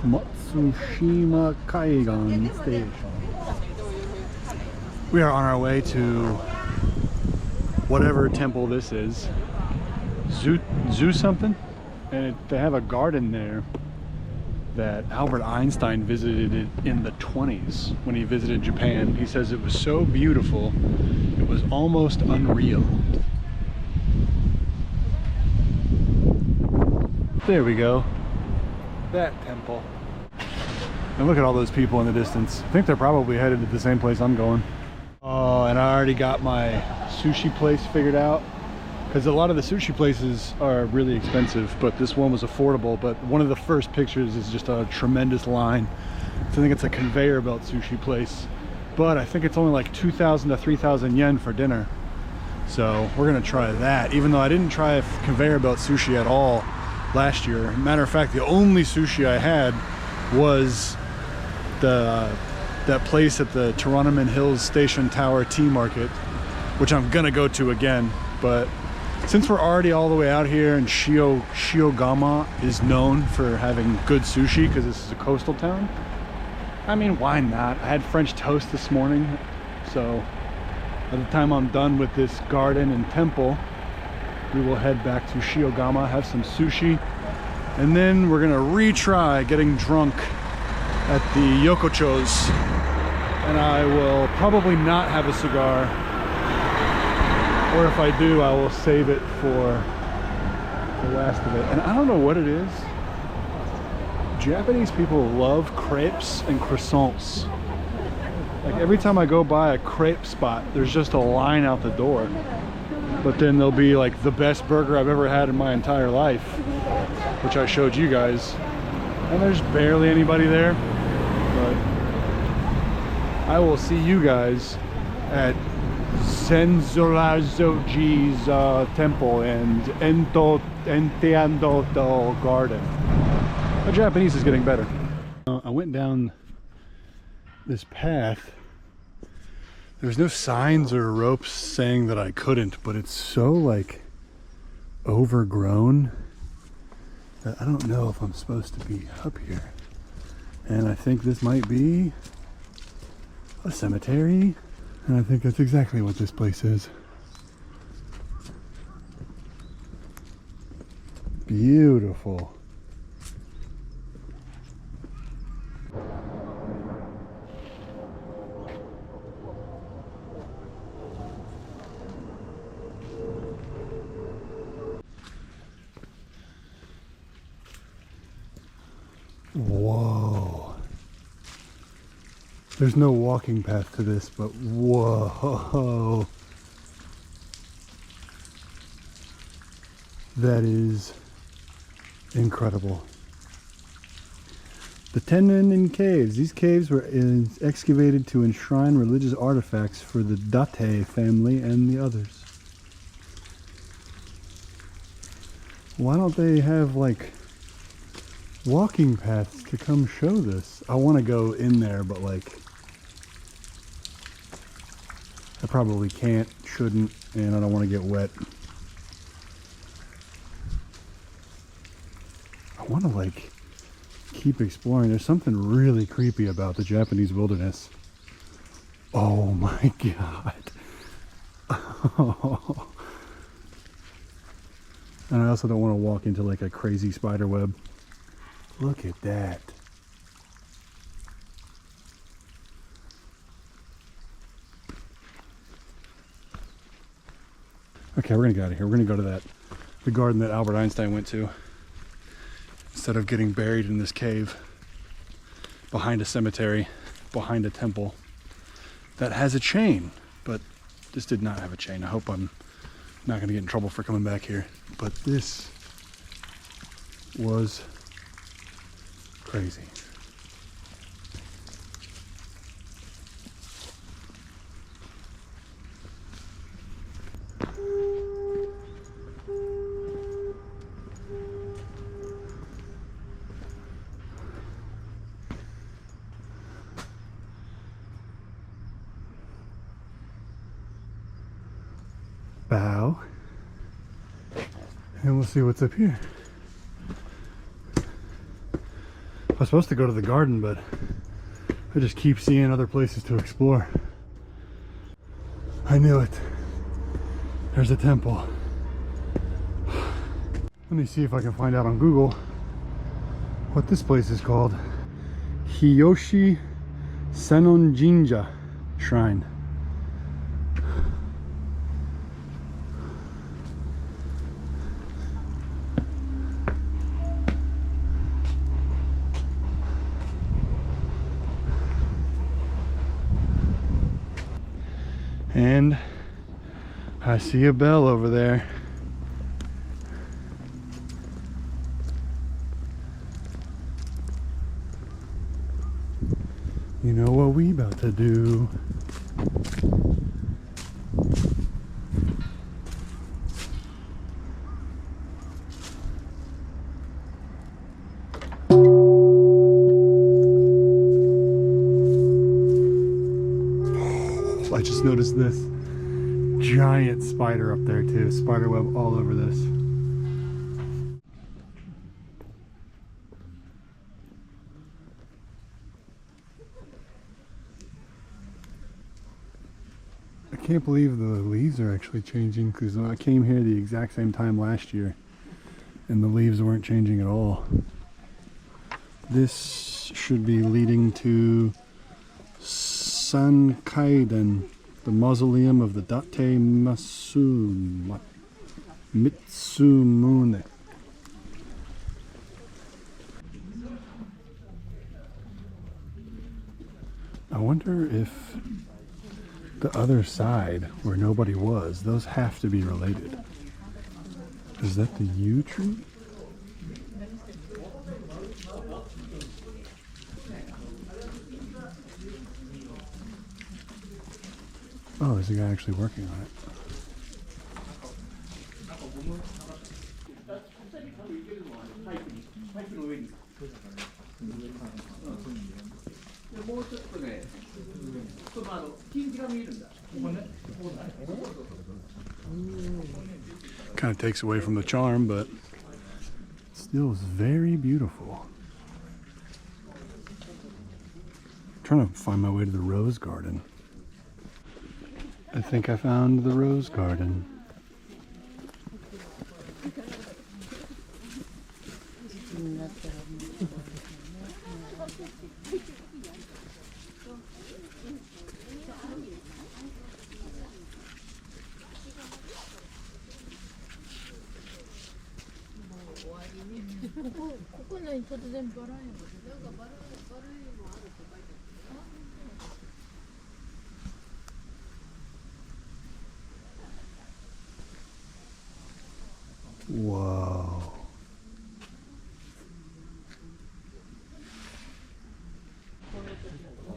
Matsushima Kaigan Station. We are on our way to whatever temple this is. Zoo something? And they have a garden there that Albert Einstein visited it in the 20s when he visited Japan. He says it was so beautiful, it was almost unreal. There we go. That temple. And look at all those people in the distance. I think they're probably headed to the same place I'm going. Oh, and I already got my sushi place figured out. Because a lot of the sushi places are really expensive, but this one was affordable. But one of the first pictures is just a tremendous line. So I think it's a conveyor belt sushi place. But I think it's only like 2,000 to 3,000 yen for dinner. So we're gonna try that, even though I didn't try conveyor belt sushi at all last year. Matter of fact, the only sushi I had was that place at the Toronto Hills Station Tower Tea Market, which I'm gonna go to again. But since we're already all the way out here, and Shiogama is known for having good sushi because this is a coastal town, I mean, why not? I had French toast this morning, so by the time I'm done with this garden and temple, we will head back to Shiogama, have some sushi, and then we're gonna retry getting drunk at the Yokocho's, and I will probably not have a cigar, or if I do, I will save it for the last of it. And I don't know what it is. Japanese people love crepes and croissants. Like every time I go by a crepe spot, there's just a line out the door. But then there'll be like the best burger I've ever had in my entire life, which I showed you guys. And there's barely anybody there. But I will see you guys at Senzora-Zoji's temple and Entiando garden. My Japanese is getting better. I went down this path. There's no signs or ropes saying that I couldn't, but it's so like overgrown that I don't know if I'm supposed to be up here. And I think this might be a cemetery. And I think that's exactly what this place is. Beautiful. Whoa. There's no walking path to this, but whoa. That is incredible. The Tennin Caves. These caves were excavated to enshrine religious artifacts for the Date family and the others. Why don't they have like walking paths to come show this? I want to go in there, but like I probably can't, shouldn't, and I don't want to get wet. I want to like keep exploring. There's something really creepy about the Japanese wilderness. Oh my god. Oh. And I also don't want to walk into like a crazy spider web. Look at that. Okay, we're gonna get out of here. We're gonna go to the garden that Albert Einstein went to, instead of getting buried in this cave behind a cemetery, behind a temple that has a chain, but this did not have a chain. I hope I'm not gonna get in trouble for coming back here, but this was crazy. Bow, and we'll see what's up here. I was supposed to go to the garden, but I just keep seeing other places to explore. I knew it. There's a temple. Let me see if I can find out on Google what this place is called. Hiyoshi Senon Jinja Shrine. And I see a bell over there. You know what we about to do? I just noticed this giant spider up there too. Spider web all over this. I can't believe the leaves are actually changing, because I came here the exact same time last year and the leaves weren't changing at all. This should be leading to Sankaiden, the mausoleum of the Date Mitsumune. I wonder if the other side where nobody was, those have to be related. Is that the yew tree? Oh, there's a guy actually working on it. Kind of takes away from the charm, but still is very beautiful. I'm trying to find my way to the rose garden. I think I found the rose garden. Whoa.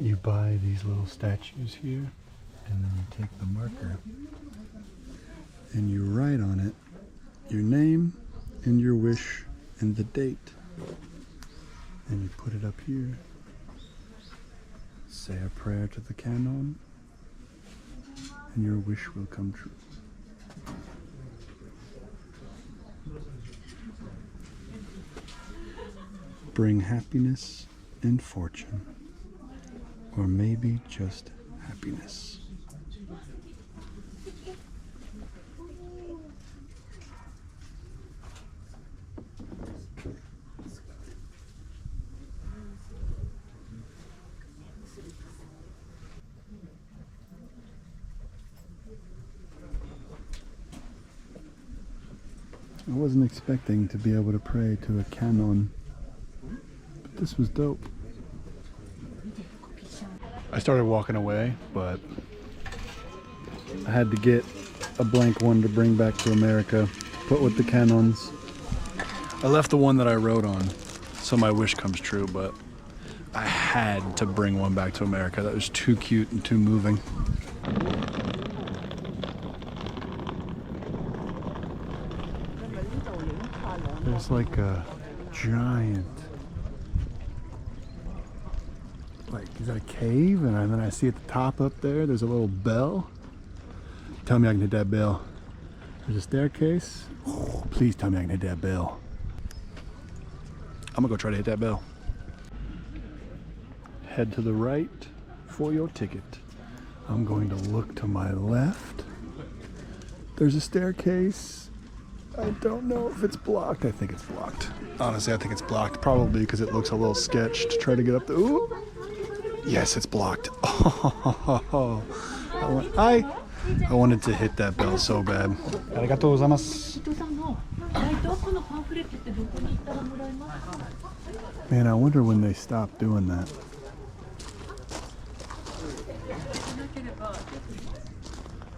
You buy these little statues here, and then you take the marker and you write on it your name and your wish and the date. And you put it up here. Say a prayer to the canon, and your wish will come true. Bring happiness and fortune, or maybe just happiness. I wasn't expecting to be able to pray to a canon, but this was dope. I started walking away, but I had to get a blank one to bring back to America, put with the canons. I left the one that I wrote on, so my wish comes true, but I had to bring one back to America. That was too cute and too moving. There's like a giant, like, is that a cave? And then I see at the top up there, there's a little bell. Tell me I can hit that bell. There's a staircase. Oh, please tell me I can hit that bell. I'm gonna go try to hit that bell. head to the right for your ticket. I'm going to look to my left. There's a staircase. I don't know if it's blocked. I think it's blocked. Honestly, I think it's blocked, probably because it looks a little sketch to try to get up there. Ooh. Yes, it's blocked. Oh, I wanted to hit that bell so bad. Arigatou gozaimasu. Man, I wonder when they stopped doing that.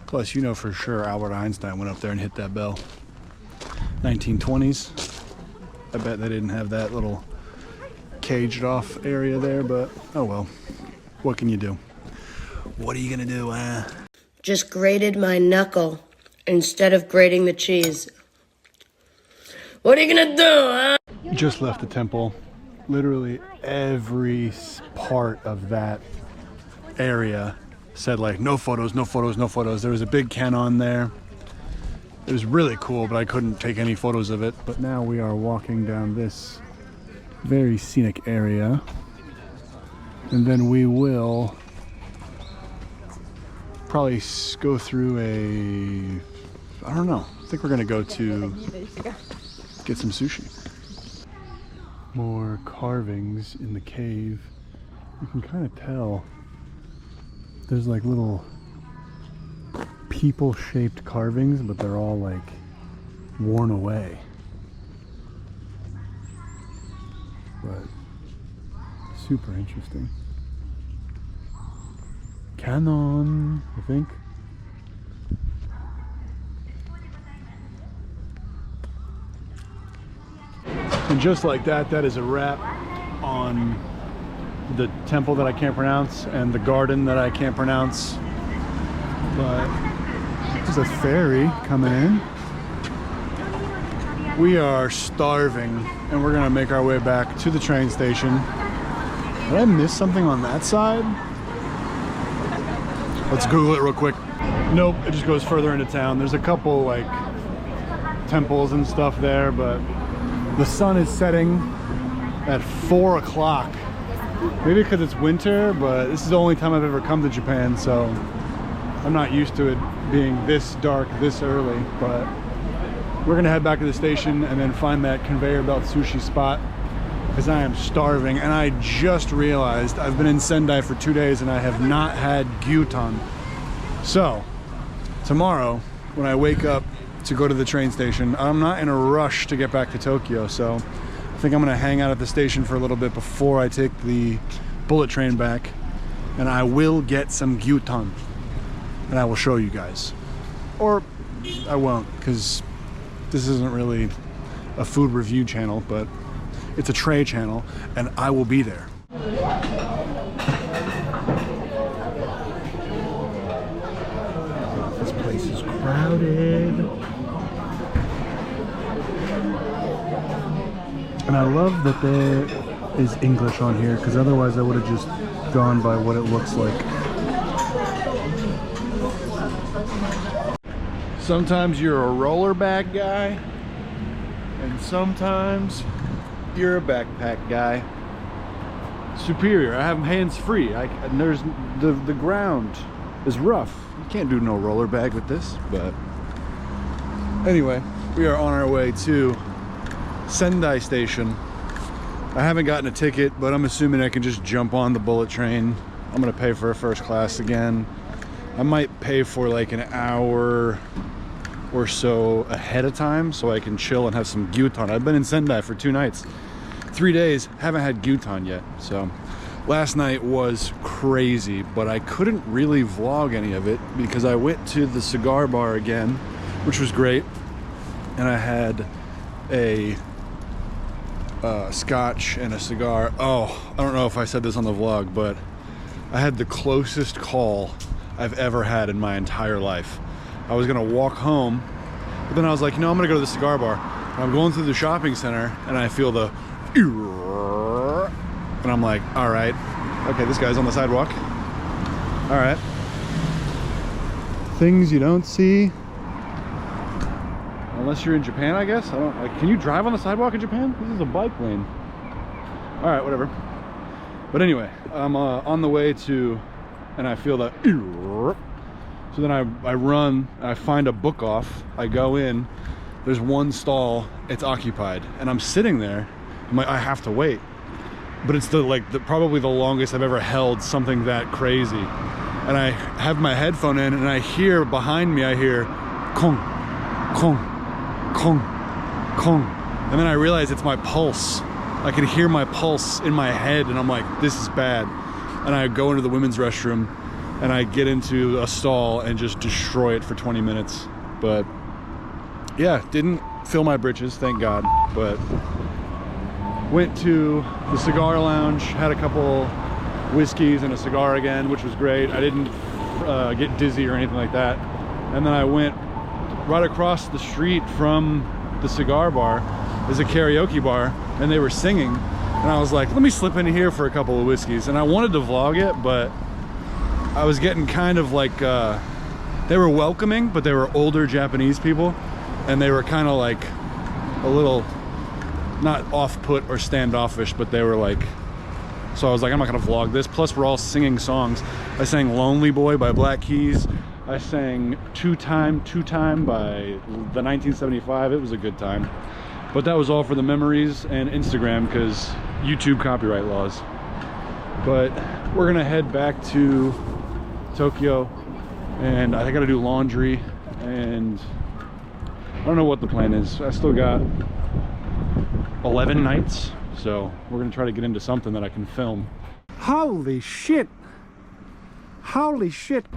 Plus, you know for sure Albert Einstein went up there and hit that bell. 1920s. I bet they didn't have that little caged off area there, but oh well. What can you do? What are you gonna do, Just grated my knuckle instead of grating the cheese. What are you gonna do, Just left the temple. Literally every part of that area said like no photos, no photos, no photos. There was a big cannon there. It was really cool, but I couldn't take any photos of it. But now we are walking down this very scenic area. And then we will probably go through I don't know. I think we're gonna go to get some sushi. More carvings in the cave. You can kind of tell there's like little people-shaped carvings, but they're all like worn away. But super interesting. Cannon, I think. And just like that, that is a wrap on the temple that I can't pronounce and the garden that I can't pronounce. But there's a ferry coming in. We are starving and we're gonna make our way back to the train station. Did I miss something on that side? Let's Google it real quick. Nope, it just goes further into town. There's a couple like temples and stuff there, but the sun is setting at 4 o'clock. Maybe because it's winter, but this is the only time I've ever come to Japan, so I'm not used to it being this dark this early. But we're gonna head back to the station and then find that conveyor belt sushi spot because I am starving. And I just realized I've been in Sendai for 2 days and I have not had gyutan. So tomorrow when I wake up to go to the train station, I'm not in a rush to get back to Tokyo, so I think I'm gonna hang out at the station for a little bit before I take the bullet train back, and I will get some gyutan and I will show you guys. Or I won't, because this isn't really a food review channel, but it's a tray channel and I will be there. This place is crowded. And I love that there is English on here, because otherwise I would have just gone by what it looks like. Sometimes you're a roller bag guy, and sometimes you're a backpack guy. Superior. I have hands free. And there's the ground is rough. You can't do no roller bag with this, but anyway, we are on our way to Sendai Station. I haven't gotten a ticket, but I'm assuming I can just jump on the bullet train. I'm gonna pay for a first class again. I might pay for like an hour or so ahead of time so I can chill and have some gyutan. I've been in Sendai for 2 nights, 3 days, haven't had gyutan yet. So last night was crazy, but I couldn't really vlog any of it because I went to the cigar bar again, which was great, and I had a scotch and a cigar. Oh, I don't know if I said this on the vlog, but I had the closest call I've ever had in my entire life. I was gonna walk home, but then I was like, you know, I'm gonna go to the cigar bar. And I'm going through the shopping center and I feel the, and I'm like, all right, okay, this guy's on the sidewalk. All right. Things you don't see unless you're in Japan, I guess. I don't like, can you drive on the sidewalk in Japan? This is a bike lane. All right, whatever. But anyway, I'm on the way to, and I feel that, so then I run, I find a book off, I go in, there's one stall, it's occupied, and I'm sitting there, I'm like, I have to wait. But it's probably the longest I've ever held something that crazy. And I have my headphone in, and I hear behind me, I hear kong, kong, kong, kong. And then I realize it's my pulse. I can hear my pulse in my head, and I'm like, this is bad. And I go into the women's restroom, and I get into a stall and just destroy it for 20 minutes. But yeah, didn't fill my britches, thank God. But went to the cigar lounge, had a couple whiskeys and a cigar again, which was great. I didn't get dizzy or anything like that. And then I went right across the street from the cigar bar. There's a karaoke bar, and they were singing. And I was like, let me slip in here for a couple of whiskeys. And I wanted to vlog it, but I was getting kind of like, they were welcoming, but they were older Japanese people. And they were kind of like a little, not off-put or standoffish, but they were like, so I was like, I'm not gonna vlog this. Plus we're all singing songs. I sang Lonely Boy by Black Keys. I sang Two Time by the 1975. It was a good time. But that was all for the memories and Instagram, because YouTube copyright laws. But we're gonna head back to Tokyo, and I gotta do laundry, and I don't know what the plan is. I still got 11 nights, so we're gonna try to get into something that I can film. Holy shit! Holy shit!